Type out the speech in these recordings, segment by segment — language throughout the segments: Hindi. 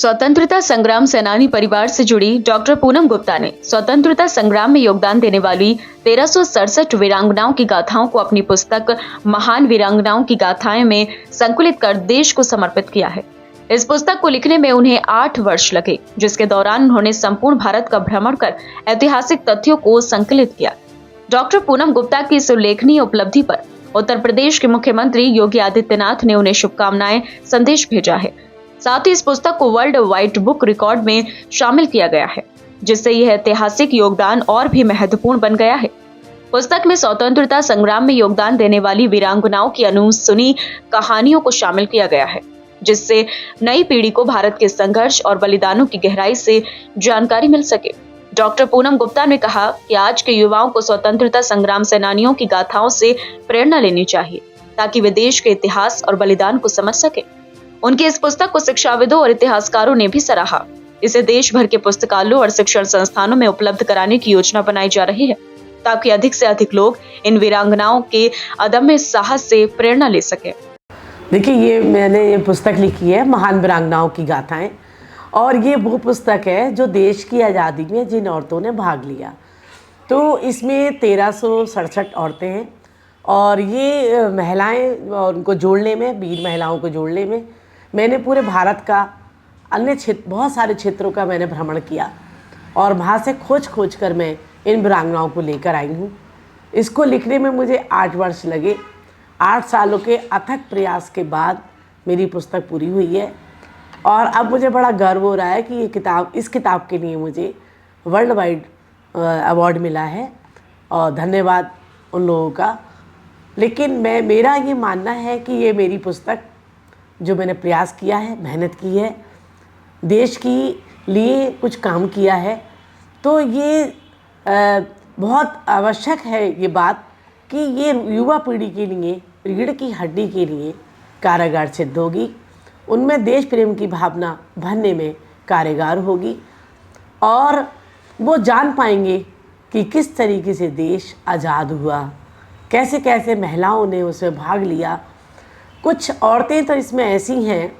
स्वतंत्रता संग्राम सेनानी परिवार से जुड़ी डॉक्टर पूनम गुप्ता ने स्वतंत्रता संग्राम में योगदान देने वाली 1367 वीरांगनाओं की गाथाओं को अपनी पुस्तक महान वीरांगनाओं की गाथाएं में संकलित कर देश को समर्पित किया है। इस पुस्तक को लिखने में उन्हें 8 वर्ष लगे, जिसके दौरान उन्होंने संपूर्ण भारत का भ्रमण कर ऐतिहासिक तथ्यों को संकलित किया। डॉक्टर पूनम गुप्ता की इस उल्लेखनीय उपलब्धि पर उत्तर प्रदेश के मुख्यमंत्री योगी आदित्यनाथ ने उन्हें शुभकामनाएं संदेश भेजा है। साथ ही इस पुस्तक को वर्ल्ड वाइड बुक रिकॉर्ड में शामिल किया गया है, जिससे यह ऐतिहासिक योगदान और भी महत्वपूर्ण बन गया है। पुस्तक में स्वतंत्रता संग्राम में योगदान देने वाली वीरांगनाओं की अनसुनी कहानियों को शामिल किया गया है, जिससे नई पीढ़ी को भारत के संघर्ष और बलिदानों की गहराई से जानकारी मिल सके। डॉक्टर पूनम गुप्ता ने कहा कि आज के युवाओं को स्वतंत्रता संग्राम सेनानियों की गाथाओं से प्रेरणा लेनी चाहिए, ताकि वे देश के इतिहास और बलिदान को समझ सके। उनकी इस पुस्तक को शिक्षाविदों और इतिहासकारों ने भी सराहा। इसे देश भर के पुस्तकालयों और शिक्षण संस्थानों में उपलब्ध कराने की योजना बनाई जा रही है, ताकि अधिक से अधिक लोग इन वीरांगनाओं के अदम्य साहस से प्रेरणा ले सके। देखिए, मैंने ये पुस्तक लिखी है महान वीरांगनाओं की गाथाएं, और ये वो पुस्तक है जो देश की आज़ादी में जिन औरतों ने भाग लिया। तो इसमें 1367 औरतें हैं, और ये महिलाएं और उनको जोड़ने में, वीर महिलाओं को जोड़ने में मैंने पूरे भारत का अन्य क्षेत्र, बहुत सारे क्षेत्रों का मैंने भ्रमण किया, और वहाँ से खोज कर मैं इन वीरांगनाओं को लेकर आई हूँ। इसको लिखने में मुझे 8 वर्ष लगे। 8 सालों के अथक प्रयास के बाद मेरी पुस्तक पूरी हुई है, और अब मुझे बड़ा गर्व हो रहा है कि इस किताब के लिए मुझे वर्ल्ड वाइड अवार्ड मिला है, और धन्यवाद उन लोगों का। लेकिन मेरा ये मानना है कि ये मेरी पुस्तक, जो मैंने प्रयास किया है, मेहनत की है, देश की लिए कुछ काम किया है, तो ये बहुत आवश्यक है ये बात कि ये युवा पीढ़ी के लिए, रीढ़ की हड्डी के लिए कारगर सिद्ध होगी। उनमें देश प्रेम की भावना भरने में कारगर होगी, और वो जान पाएंगे कि किस तरीके से देश आज़ाद हुआ, कैसे कैसे महिलाओं ने उसमें भाग लिया। कुछ औरतें तो इसमें ऐसी हैं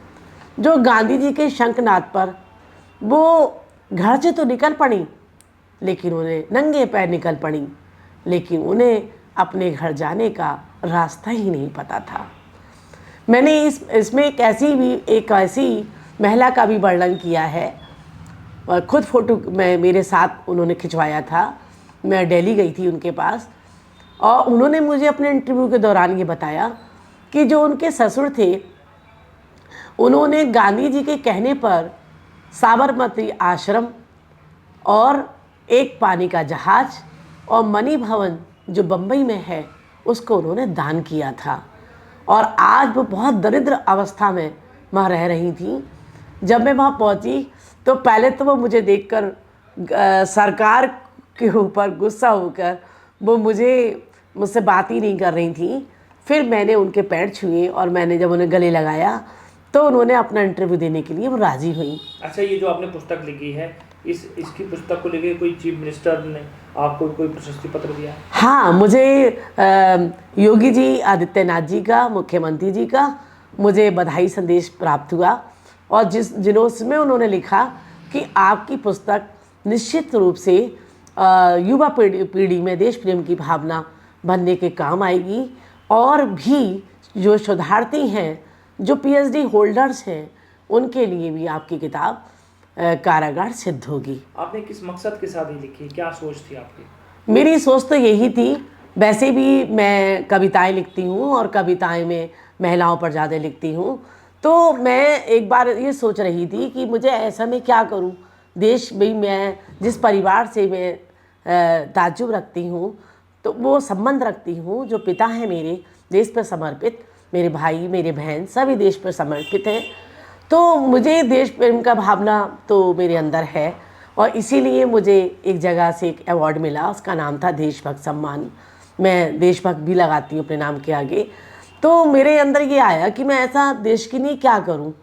जो गांधी जी के शंखनाद पर वो घर से तो निकल पड़ी, लेकिन उन्हें नंगे पैर निकल पड़ी, लेकिन उन्हें अपने घर जाने का रास्ता ही नहीं पता था। मैंने इसमें एक ऐसी महिला का भी वर्णन किया है, और खुद फ़ोटो मेरे साथ उन्होंने खिंचवाया था। मैं दिल्ली गई थी उनके पास, और उन्होंने मुझे अपने इंटरव्यू के दौरान ये बताया कि जो उनके ससुर थे, उन्होंने गांधी जी के कहने पर साबरमती आश्रम और एक पानी का जहाज और मणि भवन जो बम्बई में है, उसको उन्होंने दान किया था। और आज वो बहुत दरिद्र अवस्था में वहाँ रह रही थी। जब मैं वहाँ पहुँची तो पहले तो वो मुझे देखकर सरकार के ऊपर गुस्सा होकर वो मुझसे बात ही नहीं कर रही थी। फिर मैंने उनके पैर छुए, और मैंने जब उन्हें गले लगाया तो उन्होंने अपना इंटरव्यू देने के लिए वो राज़ी हुई। अच्छा, ये जो आपने पुस्तक लिखी है, इसकी पुस्तक को लेकर कोई चीफ मिनिस्टर ने आपको कोई प्रशस्ति पत्र दिया? हाँ, मुझे योगी जी आदित्यनाथ जी का, मुख्यमंत्री जी का मुझे बधाई संदेश प्राप्त हुआ, और जिसमें उन्होंने लिखा कि आपकी पुस्तक निश्चित रूप से युवा पीढ़ी में देश प्रेम की भावना बनने के काम आएगी, और भी जो शोधार्थी हैं, जो पीएचडी होल्डर्स हैं, उनके लिए भी आपकी किताब कारगर सिद्ध होगी। आपने किस मकसद के साथ ही लिखी, क्या सोच थी आपकी? मेरी सोच तो यही थी। वैसे भी मैं कविताएं लिखती हूँ, और कविताएं में महिलाओं पर ज़्यादा लिखती हूँ। तो मैं एक बार ये सोच रही थी कि मुझे ऐसा मैं क्या करूँ, देश में मैं जिस परिवार से मैं ताज्जुब रखती हूँ, तो वो संबंध रखती हूँ, जो पिता हैं मेरे देश पर समर्पित, मेरे भाई मेरे बहन सभी देश पर समर्पित हैं। तो मुझे देश प्रेम का भावना तो मेरे अंदर है, और इसीलिए मुझे एक जगह से एक अवार्ड मिला, उसका नाम था देशभक्त सम्मान। मैं देशभक्त भी लगाती हूँ अपने नाम के आगे। तो मेरे अंदर ये आया कि मैं ऐसा देश के लिए क्या करूँ,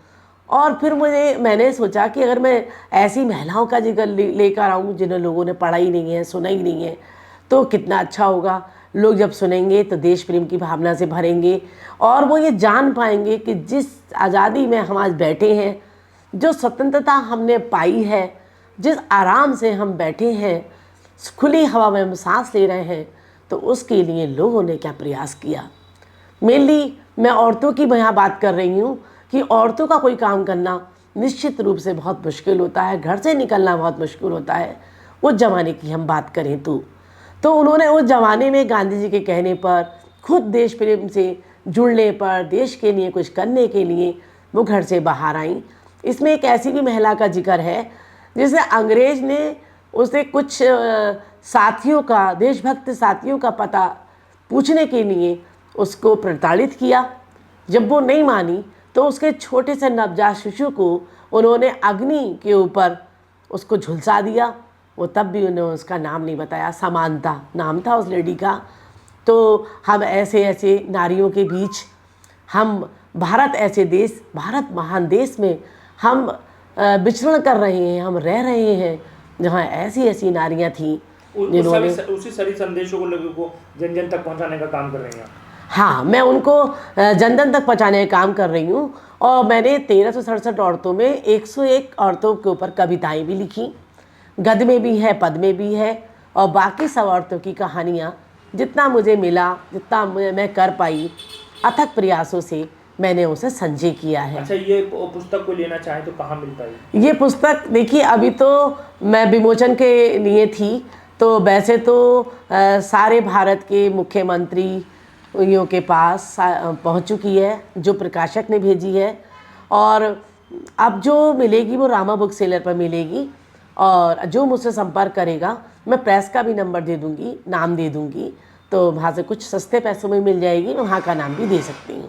और फिर मैंने सोचा कि अगर मैं ऐसी महिलाओं का जिक्र लेकर आऊँ जिन्हें लोगों ने पढ़ा ही नहीं है, सुना ही नहीं है, तो कितना अच्छा होगा। लोग जब सुनेंगे तो देश प्रेम की भावना से भरेंगे, और वो ये जान पाएंगे कि जिस आज़ादी में हम आज बैठे हैं, जो स्वतंत्रता हमने पाई है, जिस आराम से हम बैठे हैं, खुली हवा में हम सांस ले रहे हैं, तो उसके लिए लोगों ने क्या प्रयास किया। मेनली मैं औरतों की यहाँ बात कर रही हूँ कि औरतों का कोई काम करना निश्चित रूप से बहुत मुश्किल होता है, घर से निकलना बहुत मुश्किल होता है। उस ज़माने की हम बात करें तो उन्होंने उस ज़माने में गांधी जी के कहने पर, खुद देश प्रेम से जुड़ने पर, देश के लिए कुछ करने के लिए वो घर से बाहर आईं। इसमें एक ऐसी भी महिला का जिक्र है जिसे अंग्रेज ने उसे कुछ साथियों का, देशभक्त साथियों का पता पूछने के लिए उसको प्रताड़ित किया। जब वो नहीं मानी तो उसके छोटे से नवजात शिशु को उन्होंने अग्नि के ऊपर उसको झुलसा दिया। वो तब भी उन्होंने उसका नाम नहीं बताया, समानता नाम था उस लेडी का। तो हम ऐसे ऐसे नारियों के बीच, हम भारत ऐसे देश, भारत महान देश में हम विचरण कर रहे हैं, हम रह रहे हैं जहाँ ऐसी ऐसी नारियाँ थीं जिन्होंने उसी सभी संदेशों को लोगों को जन जन तक पहुंचाने का काम कर रही हैं। हाँ, मैं उनको जन जन तक पहुँचाने का काम कर रही हूँ। और मैंने 1367 औरतों में 101 औरतों के ऊपर कविताएं भी लिखी, गद्य में भी है, पद में भी है। और बाकी सब औरतों की कहानियाँ जितना मुझे मिला, जितना मैं कर पाई, अथक प्रयासों से मैंने उसे संजय किया है। अच्छा, ये पुस्तक को लेना चाहें तो कहाँ मिलता है? ये पुस्तक देखिए, अभी तो मैं विमोचन के लिए थी, तो वैसे तो सारे भारत के मुख्यमंत्रियों के पास पहुंच चुकी है, जो प्रकाशक ने भेजी है। और अब जो मिलेगी वो रामा बुक सेलर पर मिलेगी। और जो मुझसे संपर्क करेगा, मैं प्रेस का भी नंबर दे दूंगी, नाम दे दूंगी, तो वहाँ से कुछ सस्ते पैसों में मिल जाएगी, वहाँ का नाम भी दे सकती हूँ।